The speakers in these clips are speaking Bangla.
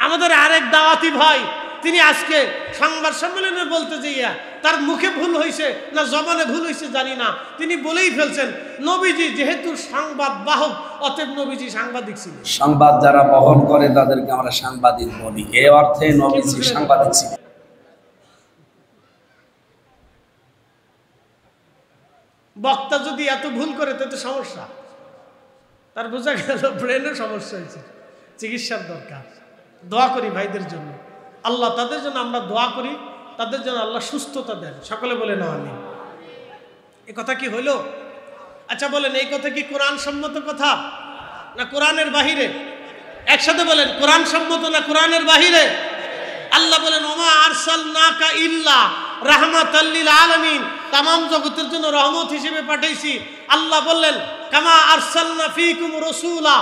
আমাদের আরেক দাওয়াতি ভাই তিনি আজকে সংবাদ সম্মেলনে বলতে যাইয়া তার মুখে ভুল হয়েছে না জবানে ভুল হয়েছে জানি না, তিনি বলেই ফেলছেন নবীজি যেহেতু সংবাদ বাহক অতএব নবীজি সাংবাদিক ছিলেন। সংবাদ যারা বহন করে তাদেরকে আমরা সাংবাদিক বলি, এই অর্থে নবীজি সাংবাদিক ছিলেন। বক্তা যদি এত ভুল করে তাতে সমস্যা, তার বোঝা গেল ব্রেনের সমস্যা হয়েছে, চিকিৎসার দরকার। দোয়া করি ভাইদের জন্য, আল্লাহ তাদের জন্য আমরা দোয়া করি, তাদের জন্য আল্লাহ সুস্থতা দেন। সকলে বলে না আমিন। এ কথা কি হইল? আচ্ছা বলেন, এই কথা কি কোরআন সম্মত কথা না কোরআনের বাহিরে? একসাথে বলেন, কোরআন সম্মত না কোরআনের বাহিরে? আল্লাহ বলেন ওমা আরসালনাকা ইল্লা রাহমাতাল লিল আলামিন, तमाम জগতের জন্য রহমত হিসেবে পাঠাইছি। আল্লাহ বললেন কামা আরসালনা ফীকুম রাসূলা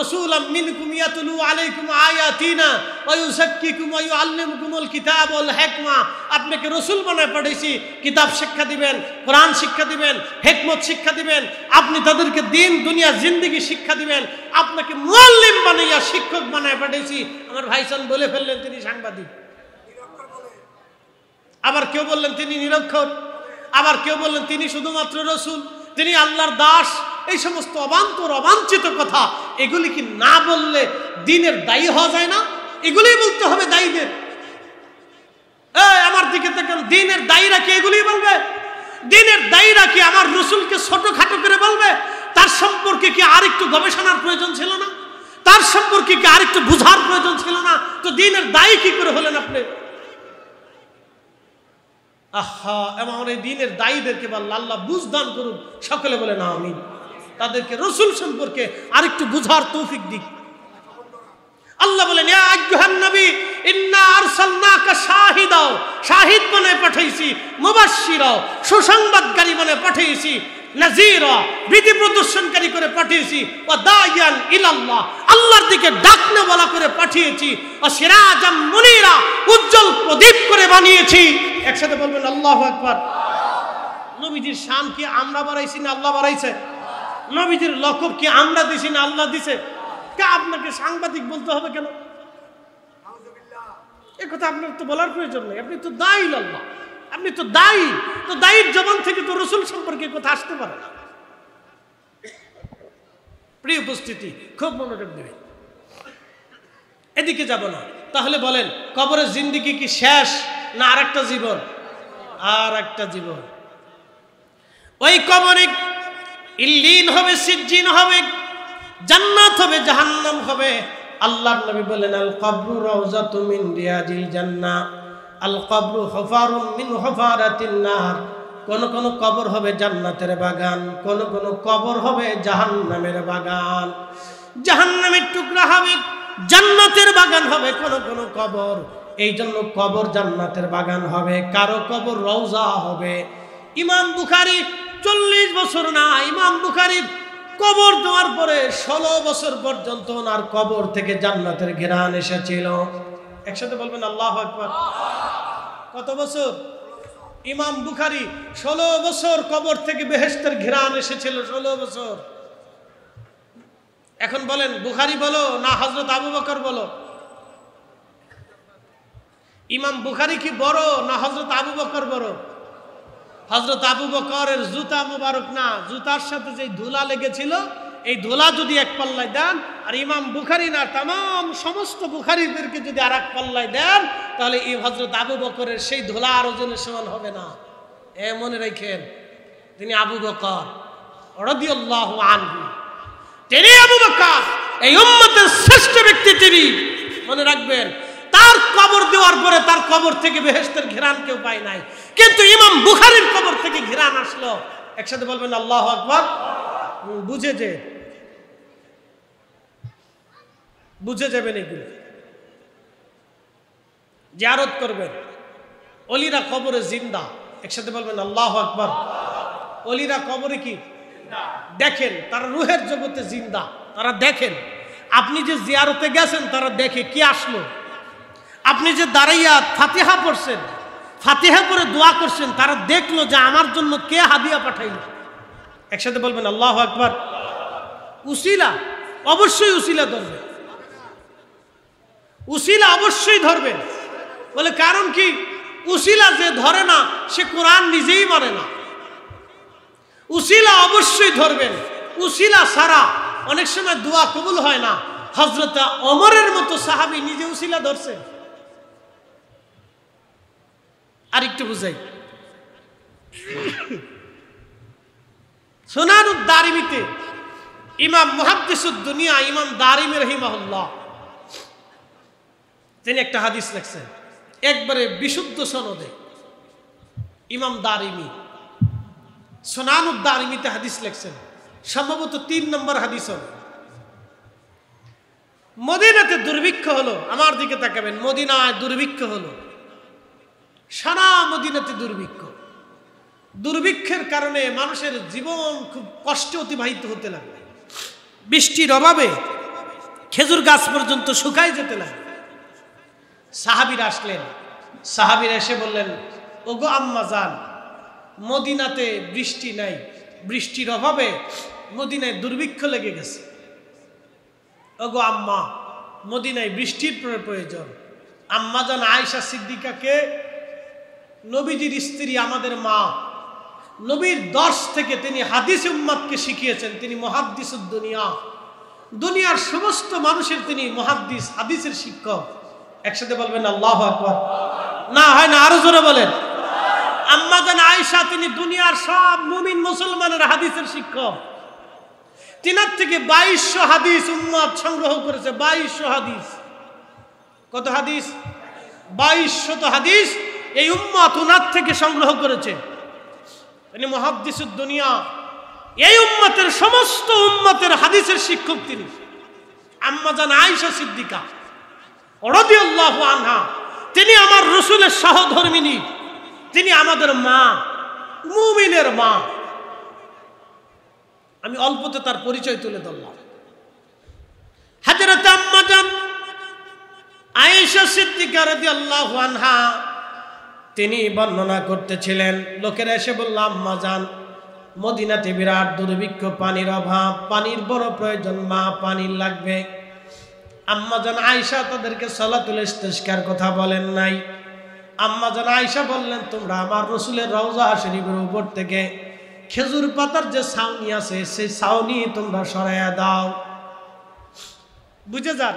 রাসূলাম মিনকুম ইয়াতলু আলাইকুম আয়াতিনা ওয়া ইউযাক্কিকুম ওয়া ইউআল্লিমুকুমুল কিতাব ওয়াল হিকমা, আপনাকে রাসূল বানায় পাঠাইছি, কিতাব শিক্ষা দিবেন, কোরআন শিক্ষা দিবেন, হিকমত শিক্ষা দিবেন, আপনি তাদেরকে দিন দুনিয়া জিন্দেগি শিক্ষা দিবেন, আপনাকে মুআল্লিম বানাইয়া শিক্ষক বানায় পাঠাইছি। আমার ভাইজান বলে ফেললেন তিনি সাংবাদিক। আবার কেউ বললেন তিনি নিরক্ষর, আবার কেউ বললেন তিনি শুধুমাত্র রসুল, তিনি আল্লাহর দাস। এই সমস্ত অবান্তর অবাঞ্ছিত কথা, এগুলি কি না বললে দ্বীনের দায়ী হওয়া যায় না? এগুলি বলতে হবে দায়ীদের। আমার দিকে দেখেন, দ্বীনের দায়ীরা কি এগুলি বলবে? দ্বীনের দায়ীরা কি আমার রসুলকে ছোটখাটো করে বলবে? তার সম্পর্কে কি আরেকটু গবেষণার প্রয়োজন ছিল না? তার সম্পর্কে কি আরেকটু বুঝার প্রয়োজন ছিল না? তো দ্বীনের দায়ী কি করে হলেন আপনি? আহা, এমন এই দ্বীনের দায়ীদেরকে আল্লাহ বুঝ দান করুন। সকলে বলে না আমিন। তাদেরকে রসুল সম্পর্কে আরেকটু বুঝার তৌফিক দিক। আল্লাহ বলেন ইয়া আইয়ুহান নবী ইন্না আরসালনাকা শাহিদাও, শাহিদ বানায় পাঠাইছি, মুবাশশিরাও, সুসংবাদকারী বানায় পাঠিয়েছি, নাযীরা, বিধি প্রদর্শনকারী করে পাঠিয়েছি, ওয়া দাইয়ান ইলাল্লাহ, আল্লাহর দিকে ডাকনে বলা করে পাঠিয়েছি, ওয়া সিরাজাম মুনীরা, উজ্জ্বল প্রদীপ করে বানিয়েছি। একসাথে বলবেন আল্লাহু আকবার। নবীজির শান কি আমরা বাড়াইছি না আল্লাহ বাড়াইছে? নবীজির লকব কি আমরা দিছি না আল্লাহ দিছে? কে আপনাকে সাংবাদিক বলতে হবে কেন? এই কথা আপনার তো বলার প্রয়োজন নেই। আপনি তো দায়ী আল্লাহ, আপনি তো দায়ী। তো দায়ীর জবান থেকে তো রসুল সম্পর্কে কথা আসতে পারে না। প্রিয় উপস্থিতি, খুব মনোযোগ দেবে, এদিকে যাব না। তাহলে বলেন কবরের জিন্দেগি কি শেষ না আর একটা জীবন? আর একটা জীবন। ওই কবরে ইল্লিন হবে, সিজ্জিন হবে, জান্নাত হবে, জাহান্নাম হবে। আল্লাহর নবী বলেন আল কবরু রাউযাতুম মিন রিয়াজিল জান্নাহ, আল কবরু হুফারুম মিন হুফারাতিন নার। কোন কোন কবর হবে জান্নাতের বাগান, কোন কোন কবর হবে জাহান্নামের বাগান। জাহান্নামের টুকরা হবে, জান্নাতের বাগান হবে কোন কোন কবর। এই জন্য কবর জান্নাতের বাগান হবে, কারো কবর রওজা হবে। ইমাম বুখারী 40 বছর না, ইমাম বুখারীর কবর দেওয়ার পরে 16 বছর পর্যন্ত ওনার কবর থেকে জান্নাতের ঘ্রাণ এসেছিল। একসাথে বলবেন আল্লাহু আকবার। কত বছর? ইমাম বুখারী 16 বছর কবর থেকে বেহেশতের ঘ্রাণ এসেছিল, 16 বছর। এখন বলেন বুখারী বলো না হযরত আবু বকর বলো? ইমাম বুখারী কি বড় না হযরত আবু বকর বড়? হযরত আবু বকরের জুতা মুবারক না, জুতার সাথে যে ধুলা লেগেছিল, এই ধুলা যদি এক পাল্লায় দেন, আর ইমাম বুখারী না तमाम সমস্ত বুখারীদেরকে যদি আর এক পাল্লায় দেন, তাহলে এই হযরত আবু বকরের সেই ধুলা আর ওজনের সমান হবে না। মনে রাখেন, তিনি আবু বকর রাদিয়াল্লাহু আনহু, তিনি আবু বকর, এই উম্মতের শ্রেষ্ঠ ব্যক্তি তিনি। মনে রাখবেন, তার কবর দেওয়ার পরে তার কবর থেকে বেহেশতের ঘ্রাণ কেউ পায় নাই, কিন্তু ইমাম বুখারীর কবর থেকে ঘ্রাণ আসলো। একসাথে বলবেন আল্লাহু আকবার। বুঝে যাবেন, এগুলো জিয়ারত করবেন। ওলিরা কবরে জিন্দা। একসাথে বলবেন আল্লাহু আকবার। ওলিরা কবরে কি দেখেন? তারা রূহের জগতে জিন্দা, তারা দেখেন। আপনি যে জিয়ারতে গেছেন, তারা দেখে কি আসলো। আপনি যে দাঁড়াইয়া ফাতিহা পড়ছেন, ফাতিহা করে দোয়া করছেন, তারা দেখলো যে আমার জন্য কে হাদিয়া পাঠাইল। একসাথে বলবেন আল্লাহু আকবার। উসিলা, অবশ্যই উসিলা ধরবে। উসিলা অবশ্যই ধরবেন। বলে কারণ কি? উসিলা যে ধরে না সে কোরআন নিজেই মানে না। উসিলা অবশ্যই ধরবেন। উসিলা ছাড়া অনেক সময় দোয়া কবুল হয় না। হযরত ওমরের মতো সাহাবী নিজে উসিলা ধরছেন। আর একটু বুঝাই, সুনানুদ দারিমিতে ইমাম মুহাদ্দিসুদ দুনিয়া ইমাম দারিমি রাহিমাহুল্লাহ তিনি একটা হাদিস লিখছেন একবারে বিশুদ্ধ সনদে। ইমাম দারিমি সুনানুদ দারিমিতে হাদিস লিখছেন, সম্ভবত 3 নম্বর হাদিস হবে। মদিনাতে দুর্ভিক্ষ হলো, আমার দিকে তাকাবেন, মদিনায় দুর্ভিক্ষ হলো, সারা মদিনাতে দুর্ভিক্ষ। দুর্ভিক্ষের কারণে মানুষের জীবন খুব কষ্টে অতিবাহিত হতে লাগলো। বৃষ্টির অভাবে খেজুর গাছ পর্যন্ত শুকায় যেতে লাগলো। সাহাবীরা আসলেন, সাহাবীরা এসে বললেন, ওগো আম্মা জান, মদিনাতে বৃষ্টি নাই, বৃষ্টির অভাবে মদিনায় দুর্ভিক্ষ লেগে গেছে। ওগো আম্মা, মদিনায় বৃষ্টির প্রয়োজন। আম্মা জান আয়েশা সিদ্দিকাকে, নবীজির স্ত্রী, আমাদের মা, নবীর দর্শ থেকে তিনি হাদিস উম্মতকে শিখিয়েছেন। তিনি মুহাদ্দিসুদ দুনিয়া, দুনিয়ার সমস্ত মানুষের তিনি মুহাদ্দিস, হাদিসের শিক্ষক। একসাথে বলবেন আল্লাহু আকবার। না হয় না, আরো জোরে বলেন। আম্মা জান আয়েশা তিনি দুনিয়ার সব মুমিন মুসলমানের হাদিসের শিক্ষক। তিনার থেকে 2200 হাদিস উম্মত সংগ্রহ করেছে। 2200 হাদিস। কত হাদিস? 2200 হাদিস এই উম্মত উনার থেকে সংগ্রহ করেছে। তিনি মুহাদ্দিসুদ দুনিয়া, এই উম্মতের সমস্ত উম্মতের হাদিসের শিক্ষক তিনি। আম্মা জান আয়েশা সিদ্দিকা রাদিয়াল্লাহু আনহা তিনি আমার রাসূলের সহধর্মিনী, তিনি আমাদের মা, মুমিনের মা। আমি অল্পতে তার পরিচয় তুলে ধরলাম। হযরত আম্মা জান আয়েশা সিদ্দিকা রাদিয়াল্লাহু আনহা তিনি বর্ণনা করতেছিলেন। লোকেরা এসে বলল, আম্মা জান, মদিনাতে বিরাট দুর্ভিক্ষ, পানির অভাব, পানির বড় প্রয়োজন, মা পানি লাগবে। আম্মা জান আয়েশা তাদেরকে সালাতুল ইস্তিসকার কথা বলেন নাই। আম্মা জান আয়েশা বললেন, তোমরা আমার রাসূলের রওজা শরীফের উপর থেকে খেজুর পাতার যে ছাউনি আছে সেই ছাউনি তোমরা সরাইয়া দাও। বুঝে যান,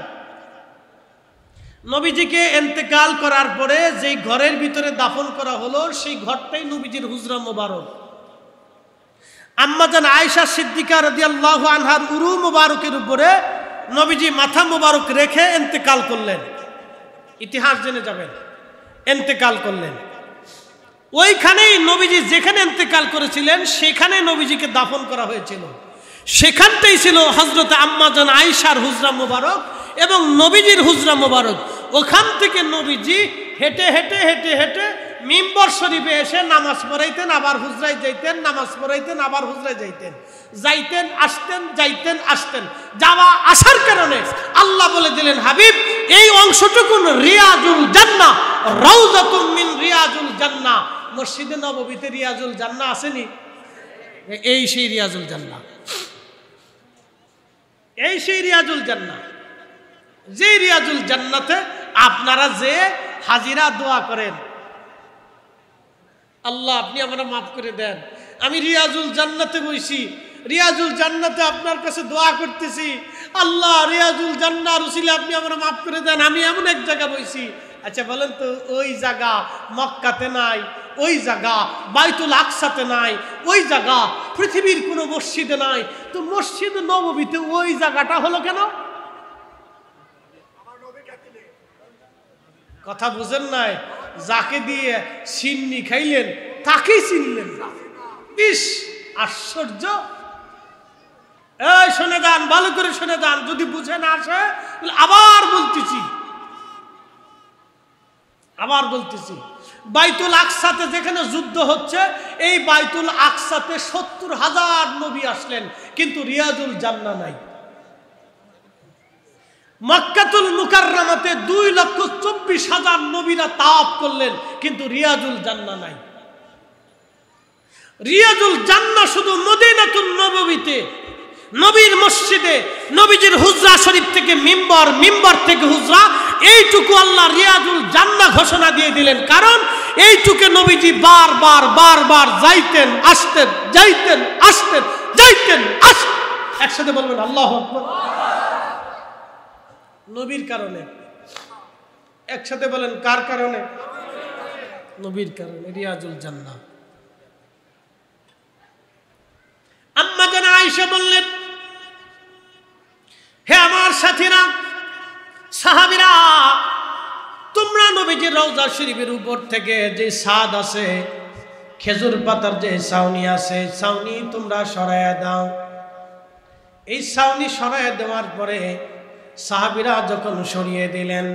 নবীজিকে ইন্তেকাল করার পরে যেই ঘরের ভিতরে দাফন করা হলো সেই ঘরটাই নবীজির হুজরা মোবারক। আম্মা জান আয়েশা সিদ্দিকা রাদিয়াল্লাহু আনহার উরু মোবারকের উপরে নবীজি মাথা মোবারক রেখে ইন্তেকাল করলেন। ইতিহাস জেনে যাবেন, ইন্তেকাল করলেন। ওইখানেই নবীজি যেখানে ইন্তেকাল করেছিলেন সেখানে নবীজিকে দাফন করা হয়েছিল। সেখানটাই ছিল হযরত আম্মা জান আয়েশার হুজরা মোবারক এবং নবীজির হুজরা মোবারক। ওখান থেকে নবীজি হেঁটে হেঁটে হেঁটে হেঁটে মিম্বর শরীফে এসে নামাজ পড়াইতেন, আবার হুজরায় যাইতেন, নামাজ পড়াইতেন, আবার হুজরায় যাইতেন, যাইতেন আসতেন, যাইতেন আসতেন। যাওয়া আসার কারণে আল্লাহ বলে দিলেন, হাবিব এই অংশটুকুন রিয়াজুল জান্নাহ, রাউযাতুম মিন রিয়াজুল জান্নাহ। মসজিদে নববীতে রিয়াজুল জান্নাহ আসেনি? এই সেই রিয়াজুল জান্নাহ, এই সেই রিয়াজুল জান্নাহ। যে রিয়াজুল জান্নাতে আপনারা যে হাজিরা দোয়া করেন, আল্লাহ আপনি আমরা মাফ করে দেন, আমি রিয়াজুল জান্নাতে বইছি, রিয়াজুল জান্নাতে আপনার কাছে দোয়া করতেছি, আল্লাহ রিয়াজুল জান্নাহর উসিলা আপনি আমরা মাফ করে দেন, আমি এমন এক জায়গা বইছি। আচ্ছা বলেন তো, ওই জায়গা মক্কাতে নাই, ওই জায়গা বাইতুল আকসাতে নাই, ওই জায়গা পৃথিবীর কোনো মসজিদে নাই, তো মসজিদ নববীতে ওই জায়গাটা হলো কেন? কথা বুঝেন নাই? যাকে দিয়ে সিন্নি খাইলেন তাকেই চিনলেন না। ইস আশ্চর্য! এই শুনে যান, ভালো করে শুনে যান, যদি বুঝে না আসে আবার বলতেছি, আবার বলতেছি। বাইতুল আকসাতে যেখানে যুদ্ধ হচ্ছে, এই বাইতুল আকসাতে 70,000 নবী আসলেন, কিন্তু রিয়াজুল জান্নাহ নাই। মক্কাতুল মুকাররমাতে 2,24,000 নবীরা তাওয়াফ করলেন, কিন্তু রিয়াজুল জান্নাহ নাই। রিয়াজুল জান্নাহ শুধু মদিনাতুন নববীতে, নবীর মসজিদে, নবীজির হুজরা শরীফ থেকে মিম্বর, মিম্বর থেকে হুজরা, এইটুকু আল্লাহ রিয়াজুল জান্নাহ ঘোষণা দিয়ে দিলেন, কারণ এইটুকে নবীজি বারবার বারবার যাইতেন আসতেন, যাইতেন আসতেন, যাইতেন আসতেন। একসাথে বলবেন আল্লাহু আকবার। নবীর কারণে। একসাথে বলেন কার কারণে? নবীর কারণে। রিয়াজুল জান্নাহ। আম্মা জান আয়েশা বললেন, হে আমার সাথীরা, সাহাবীরা, তোমরা নবীজির রওজা শরীফের উপর থেকে যে ছাদ আছে, খেজুর পাতার যে ছাউনি আছে, ছাউনি তোমরা সরাইয়া দাও। এই ছাউনি সরাইয়া দেওয়ার পরে সাহাবীরা যখন সরিয়ে দিলেন,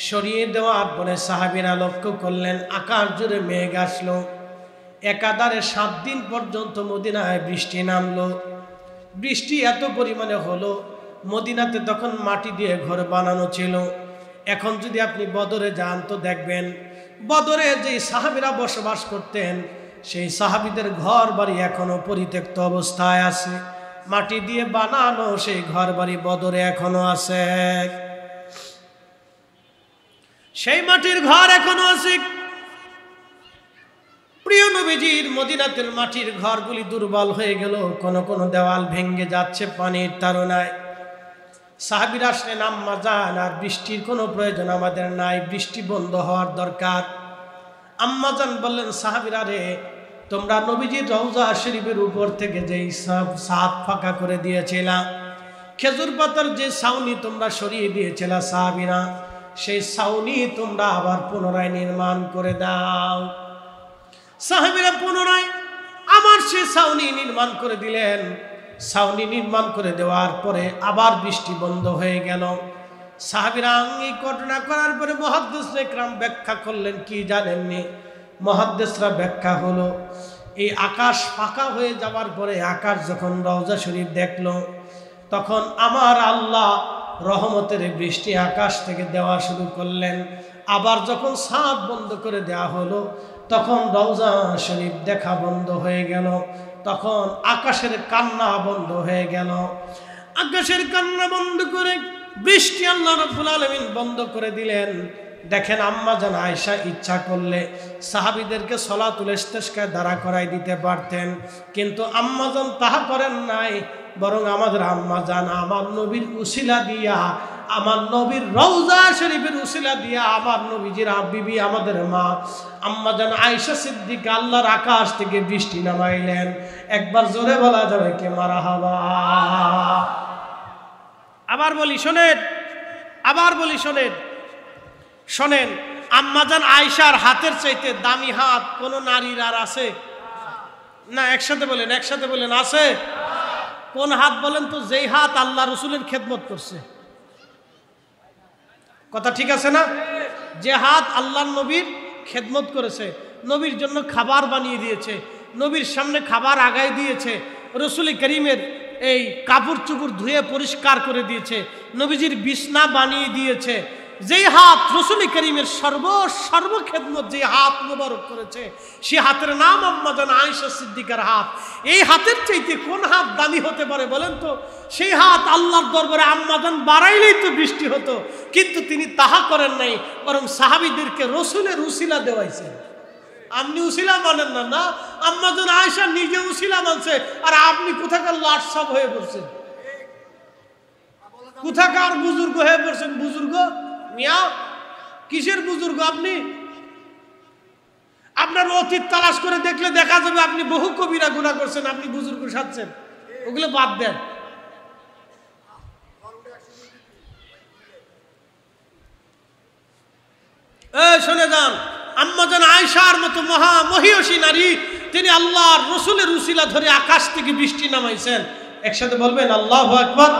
সরিয়ে দেওয়ার পরে সাহাবীরা লক্ষ্য করলেন আকাশ জুড়ে মেঘ আসলো। একাধারে 7 দিন পর্যন্ত মদিনায় বৃষ্টি নামলো। বৃষ্টি এত পরিমাণে হলো, মদিনাতে তখন মাটি দিয়ে ঘর বানানো ছিল। এখন যদি আপনি বদরে যান তো দেখবেন বদরে যে সাহাবীরা বসবাস করতেন, সেই সাহাবীদের ঘর বাড়ি এখনো পরিত্যক্ত অবস্থায় আছে। মাটি দিয়ে বানানো সেই ঘর বাড়ি বদরে এখনো আছে, সেই মাটির ঘর এখনো আছে। প্রিয় নবীজির মদিনাতের মাটির ঘরগুলি দুর্বল হয়ে গেল, কোন কোন দেওয়াল ভেঙে যাচ্ছে পানির তাড়নায়। সাহাবীরা আসলেন, আম্মা জান, আর বৃষ্টির কোনো প্রয়োজন আমাদের নাই, বৃষ্টি বন্ধ হওয়ার দরকার। আম্মা জান বললেন, সাহাবীরা রে, তোমরা নবীজির রওজা শরীফের উপর থেকে যেই সব ছাদ ফাঁকা করে দিয়েছিলা, খেজুর পাতার যে ছাউনি তোমরা সরিয়ে দিয়েছিলা সাহাবীরা, সেই ছাউনি তোমরা আবার পুনরায় নির্মাণ করে দাও। সাহাবীরা পুনরায় আমার সেই ছাউনি নির্মাণ করে দিলেন। ছাউনি নির্মাণ করে দেওয়ার পরে আবার বৃষ্টি বন্ধ হয়ে গেল। সাহাবীরা এই ঘটনা করার পরে মুহাদ্দিসরা ইকরাম ব্যাখ্যা করলেন, কি জানেননি? মুহাদ্দিসরা ব্যাখ্যা হলো, এই আকাশ ফাঁকা হয়ে যাওয়ার পরে আকাশ যখন রওজা শরীফ দেখলো, তখন আমার আল্লাহ রহমতের বৃষ্টি আকাশ থেকে দেওয়া শুরু করলেন। আবার যখন ছাদ বন্ধ করে দেওয়া হলো, তখন রওজা শরীফ দেখা বন্ধ হয়ে গেল। তখন আকাশের কান্না বন্ধ হয়ে গেল। আকাশের কান্না বন্ধ করে বৃষ্টি আল্লাহ রাব্বুল আলামিন বন্ধ করে দিলেন। দেখেন, আম্মা জান আয়েশা ইচ্ছা করলে সাহাবীদেরকে সলাতুল ইস্তিসকায় দাঁড়া করাই দিতে পারতেন, কিন্তু আম্মা জান তাহা করেন নাই। বরং আমাদের আম্মা জান আমার নবীর উসিলা দিয়া, আমার নবীর রওজা শরীফের উসিলা দিয়া, আমার নবীজির বিবি আমাদের মা আম্মা জান আয়েশা সিদ্দিকা আল্লাহর আকাশ থেকে বৃষ্টি নামাইলেন। একবার জোরে বলা যাবে কে মারহাবা? আবার বলি শোনেন, আবার বলি শোনেন, শোনেন। আম্মা জান আয়েশার হাতের চাইতে দামি হাত কোন নারীর আর আছে না? একসাথে বলেন, একসাথে বলেন, আছে? কোন হাত বলেন তো? যেই হাত আল্লাহ রসুলের খেদমত করছে। কথা ঠিক আছে না? যে হাত আল্লাহ নবীর খেদমত করেছে, নবীর জন্য খাবার বানিয়ে দিয়েছে, নবীর সামনে খাবার আগায় দিয়েছে, রসুল করিমের এই কাপড় চুপড় ধুয়ে পরিষ্কার করে দিয়েছে, নবীজির বিছনা বানিয়ে দিয়েছে, যেই হাত রসুল করিমের সর্ব খেদমত যে হাত মোবারক করেছে, সে হাতের নাম আম্মা জান আয়েশা সিদ্দিকার হাত। এই হাতের চাইতে কোন হাত দামি হতে পারে বলেন তো? সেই হাত আল্লাহর দরবারে আম্মা জান বাড়াইলেই তো বৃষ্টি হতো, কিন্তু তিনি তাহা করেন নাই, বরং সাহাবীদেরকে রসুলের উসিলা দেওয়াইছেন। আপনি উসিলা মানেন না? না, আম্মা জান আয়েশা নিজে উসিলা মানছে, আর আপনি কোথাকার লাটসাপ হয়ে পড়ছেন, কোথাকার বুজুর্গ হয়ে পড়ছেন। বুজুর্গ মিয়া, কিসের বুজুর্গ আপনি? আপনার অতীত তালাশ করে দেখলে দেখা যাবে আপনি বহু কবিরা গুনাহ করছেন, আপনি বুজুর্গ সাজছেন। ওগুলো বাদ দেন। শুনে যান, আম্মা জান আয়েশার মতো মহিয়সী নারী, তিনি আল্লাহর রসুলের উসিলা ধরে আকাশ থেকে বৃষ্টি নামাইছেন। একসাথে বলবেন আল্লাহু আকবার।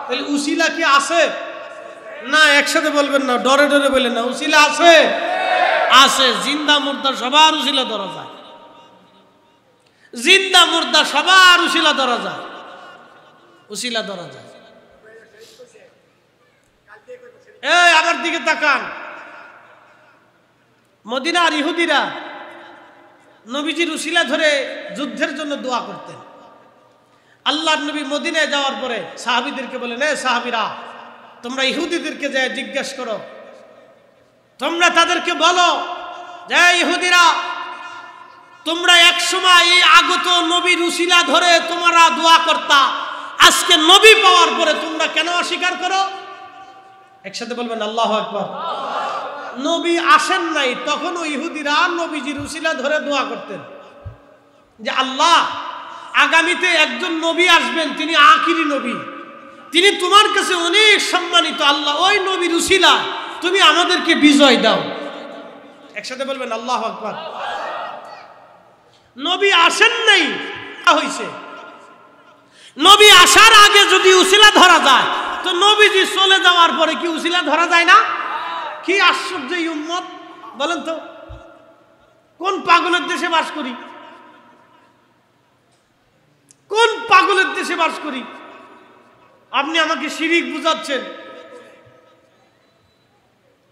তাহলে উসিলা কি আছে না? একসাথে বলবেন না, ডরে ডরে বললেন না। উসিলা আছে, আছে। জিন্দা মুর্দা সবার উসিলা ধরা যায়, জিন্দা মুর্দা সবার উসিলা ধরা যায়, উসিলা ধরা যায়। এই আমার দিকে তাকান। মদিনার ইহুদিরা নবীজির উসিলা ধরে যুদ্ধের জন্য দোয়া করতেন। আল্লাহর নবী মদিনায় যাওয়ার পরে সাহাবীদেরকে বলেন, এ সাহাবীরা, তোমরা ইহুদিদেরকে যায় জিজ্ঞেস করো, তোমরা তাদেরকে বলো যে ইহুদিরা, তোমরা একসময় এই আগত নবীর উসিলা ধরে তোমরা দোয়া করতা, আজকে নবী পাওয়ার পরে তোমরা কেন অস্বীকার করো? একসাথে বলবেন আল্লাহু আকবার। নবী আসেন নাই, তখনও ইহুদিরা নবীজির উসিলা ধরে দোয়া করতেন যে আল্লাহ, আগামীতে একজন নবী আসবেন, তিনি আখিরি নবী, তিনি তোমার কাছে অনেক সম্মানিত, আল্লাহ ওই নবীর উসিলা তুমি আমাদেরকে বিজয় দাও। একসাথে বলবেন আল্লাহু আকবার। নবী আসেন নাই হইছে, নবী আসার আগে যদি উসিলা ধরা যায়, তো নবীজি চলে যাওয়ার পরে কি উসিলা ধরা যায় না? কি আশ্চর্য এই উম্মত বলেন তো, কোন পাগলের দেশে বাস করি, কোন পাগলের দেশে বাস করি? আপনি আমাকে শিরিক বুঝাচ্ছেন,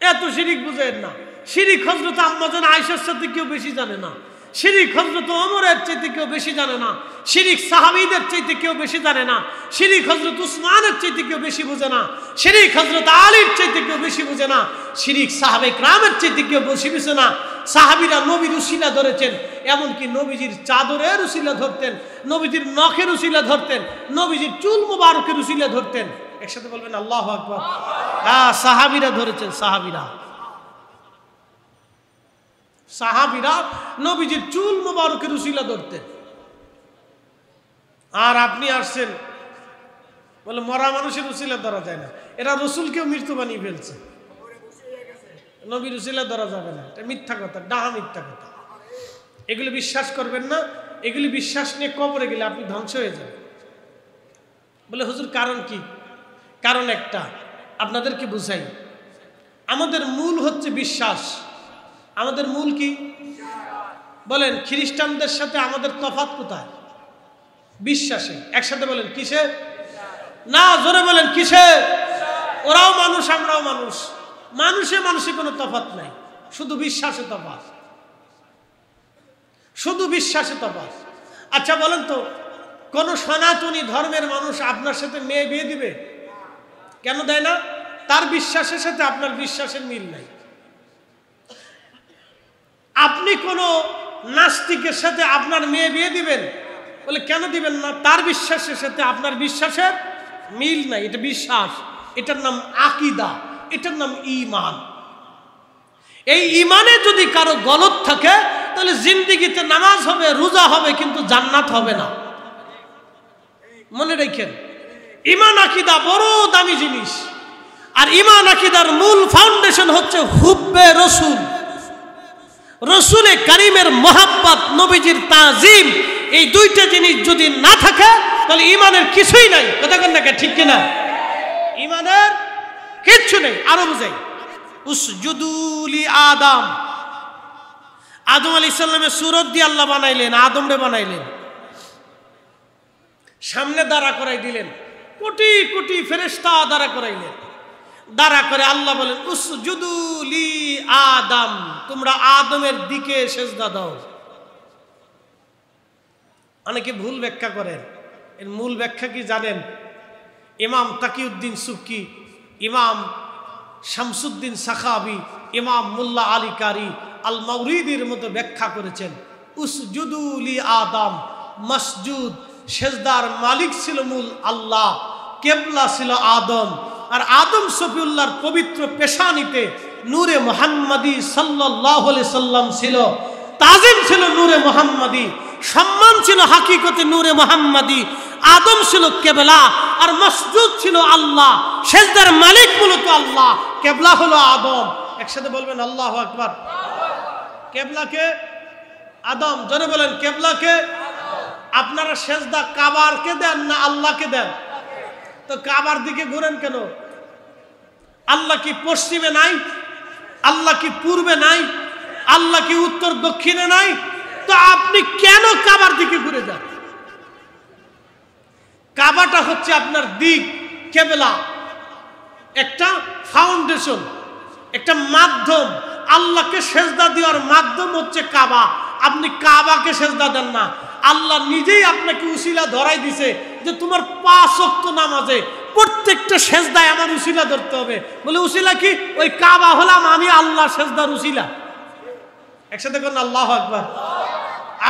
এত শিরিক বুঝেন না। শিরিক হযরত আম্মাজান আয়েশার সাথে কেউ বেশি জানে না, শিরিক হযরত ওমরের চাইতে কেউ বেশি জানে না, শিরিক সাহাবীদের চাইতে কেউ বেশি জানে না, শিরিক হযরত উসমানের চাইতে কেউ বেশি বুঝে না, শিরিক হযরত আলীর চাইতে কেউ বেশি বুঝে না, শিরিক সাহাবে কিরামের চাইতে কেউ বেশি বুঝে না। সাহাবীরা নবীর উসিলা ধরেছেন, এমনকি নবীজির চাদরের উসিলা ধরতেন, নবীজির নখের উসিলা ধরতেন, নবীজির চুল মুবারকের উসিলা ধরতেন। একসাথে বলবেন আল্লাহু আকবার। হ্যাঁ, সাহাবীরা ধরেছেন, সাহাবীরা নবীজির চুল মুবারকের উসিলা ধরতেন। আর আপনি আসছেন বলে মরা মানুষের উসিলা ধরা যায় না, এরা রসুলকেও মৃত্যু বানিয়ে ফেলছে, নবীর উসিলা ধরা যাবে না। এটা মিথ্যা কথা, ডাহা মিথ্যা কথা। এগুলি বিশ্বাস করবেন না, এগুলি বিশ্বাস নিয়ে কবরে গেলে আপনি ধ্বংস হয়ে যাবেন। বলে হুজুর কারণ কি? কারণ একটা, আপনাদেরকে বুঝাই। আমাদের মূল হচ্ছে বিশ্বাস। আমাদের মূল কি বলেন? খ্রিস্টানদের সাথে আমাদের তফাৎ কোথায়? বিশ্বাসে। একসাথে বলেন কিসে? না, জোরে বলেন কিসে? ওরাও মানুষ, আমরাও মানুষ, মানুষে মানুষে কোনো তফাৎ নাই, শুধু বিশ্বাসে তফাৎ, শুধু বিশ্বাসে তফাৎ। আচ্ছা বলেন তো, কোন সনাতনী ধর্মের মানুষ আপনার সাথে মেয়ে বিয়ে দিবে? কেন দেয় না? তার বিশ্বাসের সাথে আপনার বিশ্বাসের মিল নাই। আপনি কোন নাস্তিকের সাথে আপনার মেয়ে বিয়ে দিবেন? বলে কেন দিবেন না? তার বিশ্বাসের সাথে আপনার বিশ্বাসের মিল নাই। এটা বিশ্বাস, এটার নাম আকীদা, এটার নাম ঈমান। এই ঈমানে যদি কারো গলত থাকে, তাহলে জিন্দেগিতে নামাজ হবে, রোজা হবে, কিন্তু জান্নাত হবে না। মনে রাখেন, ঈমান আকীদা বড় দামি জিনিস। আর ঈমান আকীদার মূল ফাউন্ডেশন হচ্ছে হুব্বে রসুল, রসুলে কারিমের মোহাব্বত, নবীজির তাজিম। এই দুইটা জিনিস যদি না থাকে, তাহলে ঈমানের কিছুই নাই। কথা বলেন না, ঠিক কিনা? ঈমানের কিচ্ছু নেই। আরো বুঝাই, উসজুদু লি আদম। আদম আলাইহিস সালামের সুরত দিয়ে আল্লাহ বানাইলেন, আদমরে বানাইলেন, সামনে দাঁড়া করাই দিলেন, কোটি কোটি ফেরেশতা দাঁড়া করাইলেন। দাঁড়া করে আল্লাহ বলেন উসজুদু লি আদম, তোমরা আদমের দিকে সেজদা দাও। অনেকে ভুল ব্যাখ্যা করেন, এর মূল ব্যাখ্যা কি জানেন? ইমাম তাকিউদ্দিন সুবকি, ইমাম শামসুদ্দিন সাখাবি, ইমাম মুল্লা আলী কারি আল মাওরিদির মতো ব্যাখ্যা করেছেন। উসজুদু লি আদম, মসজুদ, সেজদার মালিক ছিল মূল আল্লাহ, কেবলা ছিল আদম। আর আদম সফিউল্লাহর পবিত্র পেশানিতে নূরে মুহাম্মাদি সাল্লাল্লাহু আলাইহি সাল্লাম ছিল, তাজিম ছিল নূরে মুহাম্মাদি, সম্মান ছিল হাকিকতে নূরে মুহাম্মাদি। আদম ছিল কেবলা, আর মসজুদ ছিল আল্লাহ, সেজদার মালিক মূলত আল্লাহ, কেবলা হলো আদম। একসাথে বলবেন আল্লাহু আকবার। কেবলাকে আদম, জোরে বলেন কেবলাকে। আপনারা সেজদা কাবারকে দেন না আল্লাহকে দেন? তো কাবার দিকে ঘুরেন কেন? আল্লাহ কি পশ্চিমে নাই? আল্লাহ কি পূর্বে নাই? আল্লাহ কি উত্তর দক্ষিণে নাই? তো আপনি কেন কাবার দিকে ঘুরে যান? কাবাটা হচ্ছে আপনার দিক, কেবলা একটা ফাউন্ডেশন, একটা মাধ্যম। আল্লাহকে সেজদা দেওয়ার মাধ্যম হচ্ছে কাবা। আপনি কাবাকে সেজদা দেন না, আল্লাহ নিজেই আপনাকে উসিলা ধরাই দিছে যে তোমার 5 ওয়াক্ত নামাজে প্রত্যেকটা সেজদায় আমার উসিলা ধরতে হবে। বলে উসিলা কি? ওই কাবা হলাম আমি, আল্লাহ সেজদার উসিলা। একসাথে কোন আল্লাহু আকবার।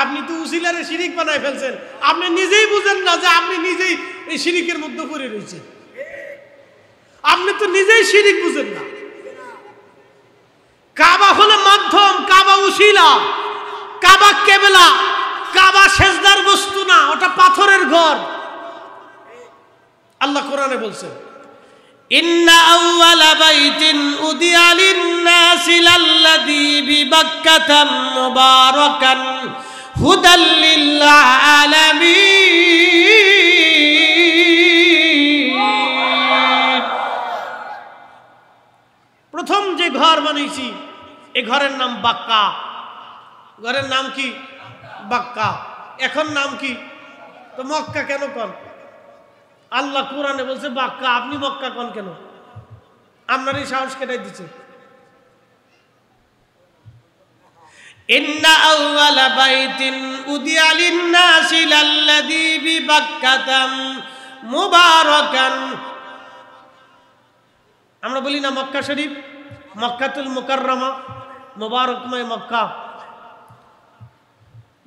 আপনি তো উসিলারে শিরিক বানায় ফেলছেন, আপনি নিজেই বুঝেন না যে আপনি নিজেই এই শিরিকের মধ্যে পড়ে রয়েছেন। আপনি তো নিজেই শিরিক বুঝেন না। কাবা হলো মাধ্যম, কাবা উসিলা, কাবা কেবলা, কাবা সেজদার বস্তু না, ওটা পাথরের ঘর। আল্লাহ কোরআনে বলছেন, ইন্না আউওয়ালা বাইতিন উদিয়া লিন-নাসি লাল্লাযী বিবাক্কাতা মুবারাকান হুদাল লিল আলামিন। প্রথম যে ঘর বানাইছি এই ঘরের নাম বাক্কা। ঘরের নাম কি? বাক্কা। এখন নাম কি? তো মক্কা কেন কন? আল্লাহ কোরআনে বলছে বাক্কা, আপনি মক্কা কন কেন? আপনার এই সাহস কেটে দিচ্ছে। ইন্না আউওয়ালা বাইতিন উদিয়া লিন-নাসি লাল্লাযী বিবাক্কাতা মুবারাকান। আমরা বলি না মক্কা শরীফ, মক্কাতুল মুকাররমা, মুবারকময় মক্কা।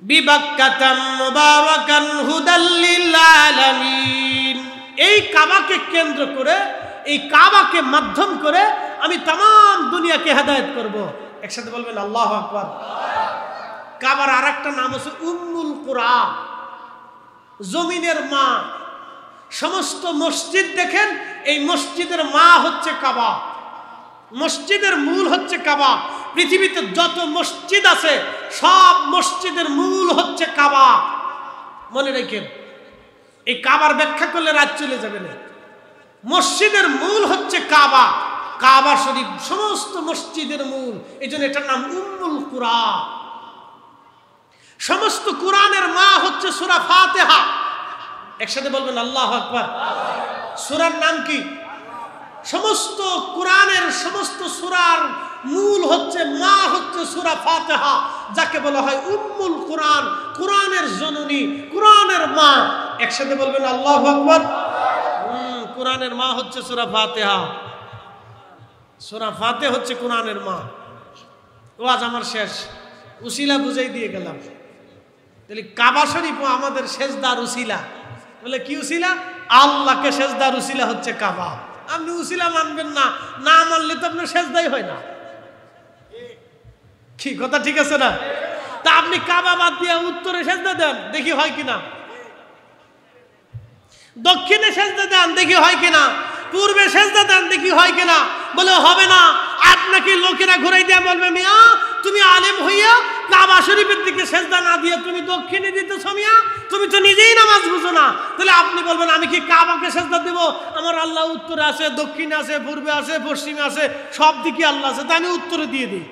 বিবাক্কাতা মুবারাকান হুদাল লিল আলামিন। এই কাবাকে কেন্দ্র করে, এই কাবাকে মাধ্যম করে আমি তাম দুনিয়াকে হেদায়েত করব। একসাথে বলবেন আল্লাহু আকবার। কাবার আরেকটা নাম হচ্ছে উম্মুল কুরা, জমিনের মা। সমস্ত মসজিদ দেখেন, এই মসজিদের মা হচ্ছে কাবা, মসজিদের মূল হচ্ছে কাবা। পৃথিবীতে যত মসজিদ আছে সব মসজিদের মূল হচ্ছে কাবা। মনে রাখেন, এই কাবার ব্যাখ্যা করলে রাত চলে যাবে না। মসজিদের মূল হচ্ছে কাবা, কাবা শরীফ সমস্ত মসজিদের মূল। এই জন্য এটার নাম উম্মুল কুরা। সমস্ত কুরআনের মা হচ্ছে সূরা ফাতিহা। একসাথে বলবেন আল্লাহু আকবার। সূরার নাম কি? সমস্ত কুরআনের সমস্ত সূরার মূল হচ্ছে, মা হচ্ছে সূরা ফাতিহা, যাকে বলা হয় উম্মুল কুরআন, কুরআনের জননী, কুরআনের মা। একসাথে বলবেন আল্লাহু আকবার। কুরআনের মা হচ্ছে সূরা ফাতিহা। সূরা ফাতিহা হচ্ছে কুরআনের মা। ওয়াজ আমার শেষ, উসিলা বুঝাই দিয়ে গেলাম। তাহলে কাবা শরীফ আমাদের সেজদার উসিলা। বলে কি উসিলা? আল্লাহকে সেজদার উসিলা হচ্ছে কাবা। আপনি উসিলা মানবেন না, না মানলে তো আপনার সেজদাই হয় না। কি কথা ঠিক আছে না? তা আপনি কাবা বাদ দিয়ে উত্তরে সেজদা দেন, দেখি হয় কিনা। দক্ষিণে সেজদা দেন, দেখি হয় কিনা। পূর্বে সেজদা দেন, দেখি হয় কিনা। বলে হবে না। আপনাকে লোকেরা ঘুরাই দিয়ে বলবে, মিয়া তুমি আলেম হইয়া কাবা শরীফের দিকে সেজদা না দিয়ে তুমি দক্ষিণে দিতেছো মিয়া, তুমি তো নিজেই নামাজ বুঝো না। তাহলে আপনি বলবেন আমি কি কাবাকে সেজদা দেব? আমার আল্লাহ উত্তরে আছে, দক্ষিণে আছে, পূর্বে আছে, পশ্চিমে আছে, সব দিকে আল্লাহ আছে, তাই আমি উত্তরে দিয়ে দিই।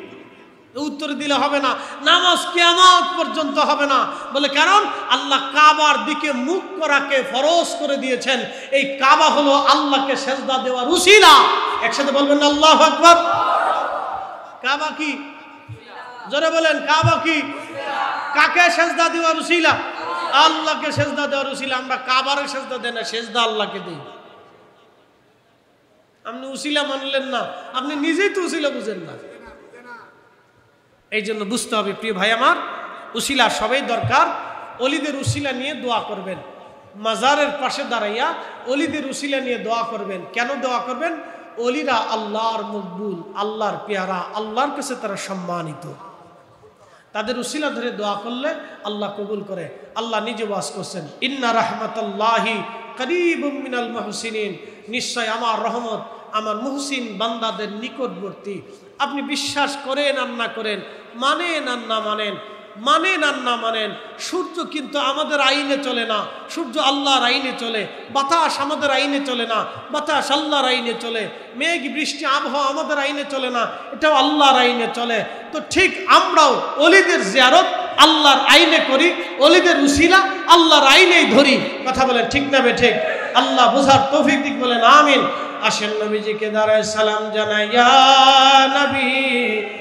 উত্তরে দিলে হবে না, নামাজ কিয়ামত পর্যন্ত হবে না। বলে কারণ আল্লাহ কাবার দিকে মুখ করাকে ফরজ করে দিয়েছেন। এই কাবা হলো আল্লাহকে সেজদা দেওয়ার উসিলা। একসাথে বলবেন আল্লাহু আকবার। কাবা কি? জোরে বলেন, কাবা কি? কাকে সেজদা দেওয়ার উসিলা? আল্লাহকে সেজদা দেওয়ার উসিলা। আমরা কাবারে সেজদা দেই না, সেজদা আল্লাহকে দেই। আপনি উসিলা মানলেন না, আপনি নিজেই তো উসিলা বুঝেন না। এই জন্য বুঝতে হবে প্রিয় ভাই আমার, উসিলা সবাই দরকার। অলিদের উসিলা নিয়ে দোয়া করবেন। মাজারের পাশে দাঁড়াইয়া অলিদের উসিলা নিয়ে দোয়া করবেন। কেন দোয়া করবেন? অলিরা আল্লাহর মকবুল, আল্লাহর পেয়ারা, আল্লাহর কাছে তারা সম্মানিত। তাদের উসিলা ধরে দোয়া করলে আল্লাহ কবুল করে। আল্লাহ নিজে ওয়াজ করছেন, ইন্না রাহমাতাল্লাহি করিবুম মিনাল মুহসিনিন। নিশ্চয় আমার রহমত আমার মুহসিন বান্দাদের নিকটবর্তী। আপনি বিশ্বাস করেন আর না করেন, মানেন আর না মানেন, মানেন আর না মানেন, সূর্য কিন্তু আমাদের আইনে চলে না, সূর্য আল্লাহর আইনে চলে। বাতাস আমাদের আইনে চলে না, বাতাস আল্লাহর আইনে চলে। মেঘ বৃষ্টি আবহাওয়া আমাদের আইনে চলে না, এটাও আল্লাহর আইনে চলে। তো ঠিক আমরাও অলিদের জিয়ারত আল্লাহর আইনে করি, অলিদের উসিলা আল্লাহর আইনেই ধরি। কথা বলেন ঠিক না বেঠিক? আল্লাহ বুঝার তৌফিক দিক, বলেন আমিন। আসেন নবীজিকে দাঁড়ায় সালাম জানাই, ইয়া নবী